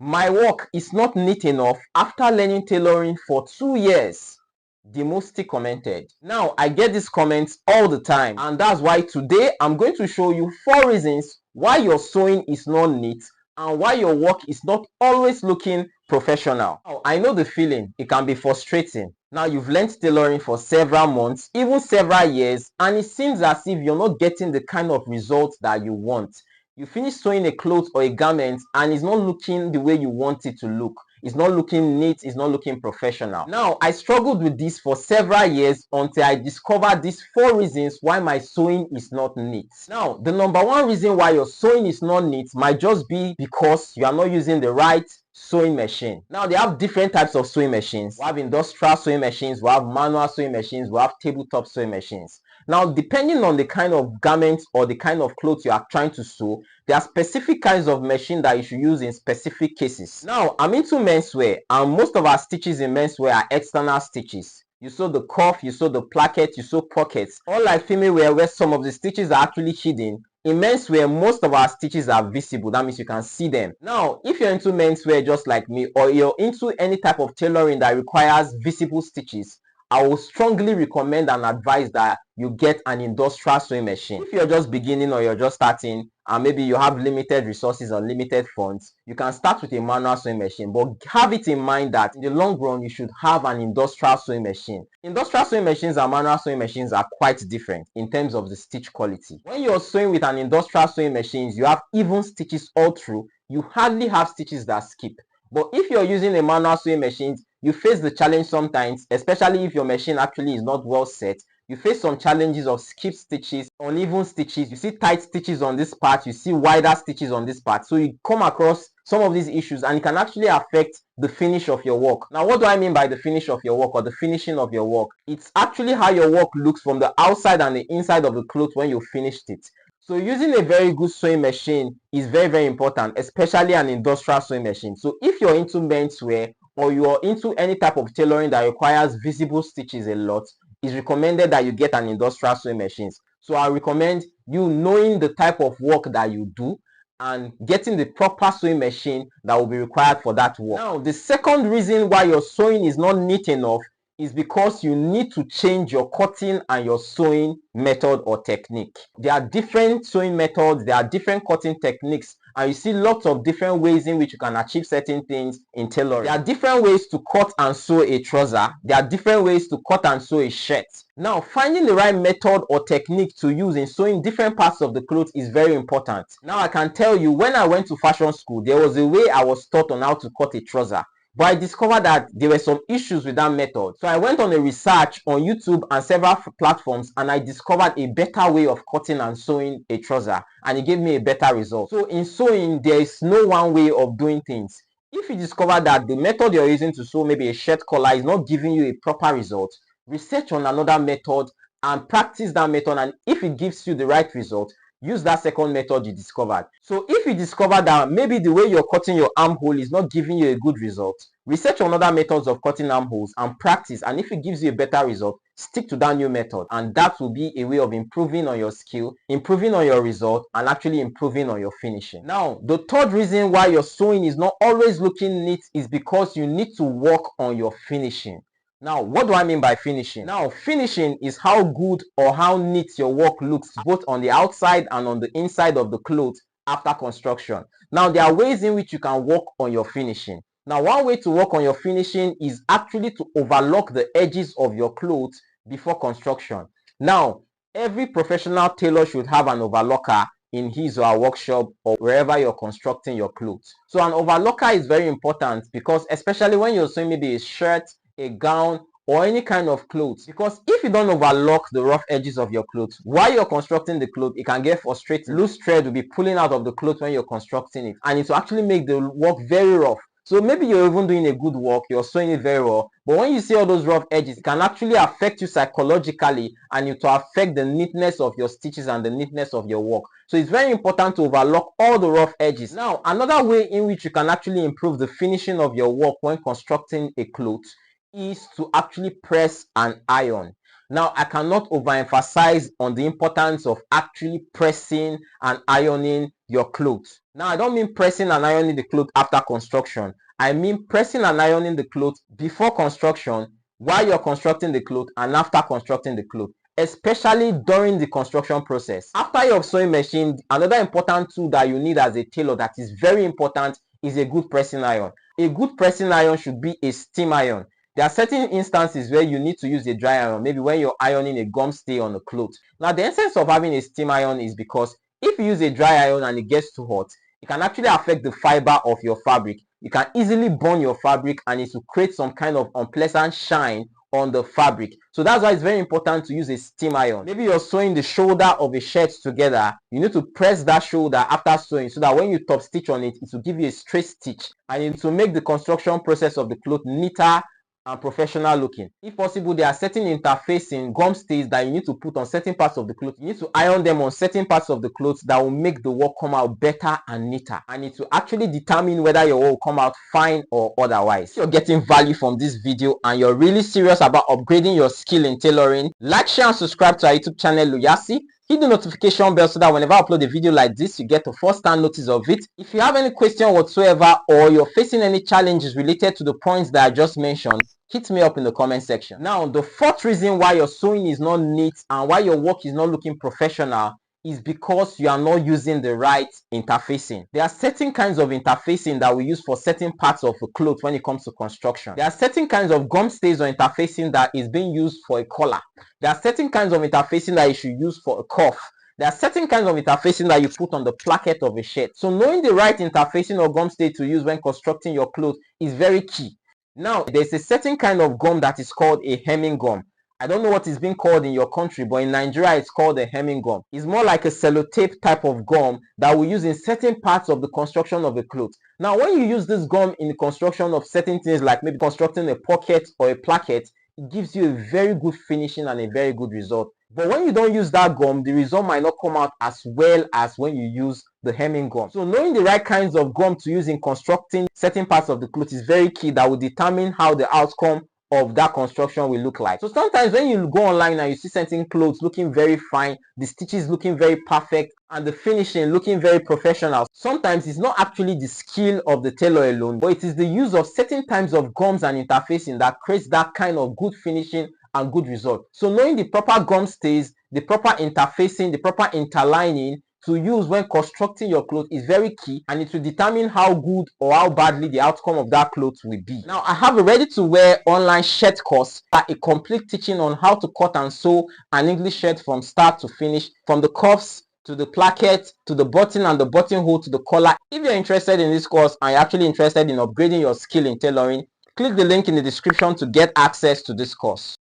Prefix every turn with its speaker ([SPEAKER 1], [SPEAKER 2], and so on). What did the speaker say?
[SPEAKER 1] My work is not neat enough after learning tailoring for 2 years. Demosti commented. Now, I get these comments all the time, and that's why today I'm going to show you 4 reasons why your sewing is not neat and why your work is not always looking professional. Now, I know the feeling. It can be frustrating. Now, you've learned tailoring for several months, even several years, and it seems as if you're not getting the kind of results that you want. You finish sewing a cloth or a garment and it's not looking the way you want it to look. It's not looking neat, it's not looking professional. Now, I struggled with this for several years until I discovered these 4 reasons why my sewing is not neat. Now, the number 1 reason why your sewing is not neat might just be because you are not using the right sewing machine. Now, they have different types of sewing machines. We have industrial sewing machines, we have manual sewing machines, we have tabletop sewing machines. Now, depending on the kind of garment or the kind of clothes you are trying to sew, there are specific kinds of machine that you should use in specific cases. Now, I'm into menswear, and most of our stitches in menswear are external stitches. You sew the cuff, you sew the placket, you sew pockets. Unlike female wear, where some of the stitches are actually hidden, in menswear, most of our stitches are visible. That means you can see them. Now, if you're into menswear just like me, or you're into any type of tailoring that requires visible stitches, I will strongly recommend and advise that you get an industrial sewing machine. If you're just beginning or you're just starting and maybe you have limited resources or limited funds, you can start with a manual sewing machine, but have it in mind that in the long run you should have an industrial sewing machine. Industrial sewing machines and manual sewing machines are quite different in terms of the stitch quality. When you're sewing with an industrial sewing machine, you have even stitches all through. You hardly have stitches that skip. But if you're using a manual sewing machine, you face the challenge sometimes, especially if your machine actually is not well set. You face some challenges of skip stitches, uneven stitches. You see tight stitches on this part, you see wider stitches on this part. So you come across some of these issues and it can actually affect the finish of your work. Now, what do I mean by the finish of your work or the finishing of your work? It's actually how your work looks from the outside and the inside of the cloth when you finished it. So using a very good sewing machine is very, very important, especially an industrial sewing machine. So if you're into menswear or you're into any type of tailoring that requires visible stitches a lot, it's recommended that you get an industrial sewing machine. So I recommend you knowing the type of work that you do and getting the proper sewing machine that will be required for that work. Now, the second reason why your sewing is not neat enough is because you need to change your cutting and your sewing method or technique. There are different sewing methods, there are different cutting techniques, and you see lots of different ways in which you can achieve certain things in tailoring. There are different ways to cut and sew a trouser. There are different ways to cut and sew a shirt. Now, finding the right method or technique to use in sewing different parts of the clothes is very important. Now, I can tell you, when I went to fashion school, there was a way I was taught on how to cut a trouser. But I discovered that there were some issues with that method. So I went on a research on YouTube and several platforms and I discovered a better way of cutting and sewing a trouser, and it gave me a better result. So in sewing, there is no one way of doing things. If you discover that the method you're using to sew maybe a shirt collar is not giving you a proper result, research on another method and practice that method, and if it gives you the right result, use that second method you discovered. So if you discover that maybe the way you're cutting your armhole is not giving you a good result, research on other methods of cutting armholes and practice, and if it gives you a better result, stick to that new method, and that will be a way of improving on your skill, improving on your result, and actually improving on your finishing. Now, the third reason why your sewing is not always looking neat is because you need to work on your finishing. Now, what do I mean by finishing? Now, finishing is how good or how neat your work looks both on the outside and on the inside of the clothes after construction. Now, there are ways in which you can work on your finishing. Now, one way to work on your finishing is actually to overlock the edges of your clothes before construction. Now, every professional tailor should have an overlocker in his or her workshop or wherever you're constructing your clothes. So an overlocker is very important because especially when you're sewing maybe a shirt, a gown, or any kind of clothes, because if you don't overlock the rough edges of your clothes while you're constructing the clothes, it can get frustrating. Loose thread will be pulling out of the clothes when you're constructing it, and it will actually make the work very rough. So maybe you're even doing a good work, you're sewing it very well, but when you see all those rough edges, it can actually affect you psychologically, and it will affect the neatness of your stitches and the neatness of your work. So it's very important to overlock all the rough edges. Now, another way in which you can actually improve the finishing of your work when constructing a cloth is to actually press and iron. Now, I cannot overemphasize on the importance of actually pressing and ironing your clothes. Now, I don't mean pressing and ironing the clothes after construction. I mean pressing and ironing the clothes before construction, while you're constructing the clothes, and after constructing the clothes, especially during the construction process. After your sewing machine, another important tool that you need as a tailor that is very important is a good pressing iron. A good pressing iron should be a steam iron. There are certain instances where you need to use a dry iron, maybe when you're ironing a gum stay on a cloth. Now, the essence of having a steam iron is because if you use a dry iron and it gets too hot, it can actually affect the fiber of your fabric. You can easily burn your fabric and it will create some kind of unpleasant shine on the fabric. So that's why it's very important to use a steam iron. Maybe you're sewing the shoulder of a shirt together. You need to press that shoulder after sewing so that when you top stitch on it, it will give you a straight stitch and it will make the construction process of the cloth neater and professional looking. If possible, there are certain interfacing gum stays that you need to put on certain parts of the cloth. You need to iron them on certain parts of the clothes that will make the work come out better and neater, and it will actually determine whether your work will come out fine or otherwise. If you're getting value from this video and you're really serious about upgrading your skill in tailoring, like, share and subscribe to our YouTube channel Luyasi. Hit the notification bell so that whenever I upload a video like this, you get a first-hand notice of it. If you have any question whatsoever or you're facing any challenges related to the points that I just mentioned, hit me up in the comment section. Now, the fourth reason why your sewing is not neat and why your work is not looking professional is because you are not using the right interfacing. There are certain kinds of interfacing that we use for certain parts of a cloth when it comes to construction. There are certain kinds of gum stays or interfacing that is being used for a collar. There are certain kinds of interfacing that you should use for a cuff. There are certain kinds of interfacing that you put on the placket of a shirt. So knowing the right interfacing or gum stay to use when constructing your clothes is very key. Now, there's a certain kind of gum that is called a hemming gum. I don't know what it's being called in your country, but in Nigeria, it's called a hemming gum. It's more like a sellotape type of gum that we use in certain parts of the construction of a cloth. Now, when you use this gum in the construction of certain things, like maybe constructing a pocket or a placket, it gives you a very good finishing and a very good result. But when you don't use that gum, the result might not come out as well as when you use the hemming gum. So knowing the right kinds of gum to use in constructing certain parts of the cloth is very key, that will determine how the outcome of that construction will look like. So sometimes when you go online and you see certain clothes looking very fine, the stitches looking very perfect, and the finishing looking very professional, sometimes it's not actually the skill of the tailor alone, but it is the use of certain types of gums and interfacing that creates that kind of good finishing and good result. So knowing the proper gum stays, the proper interfacing, the proper interlining to use when constructing your clothes is very key, and it will determine how good or how badly the outcome of that clothes will be. Now, I have a ready to wear online shirt course, a complete teaching on how to cut and sew an English shirt from start to finish, from the cuffs to the placket to the button and the buttonhole to the collar. If you're interested in this course and you're actually interested in upgrading your skill in tailoring, click the link in the description to get access to this course.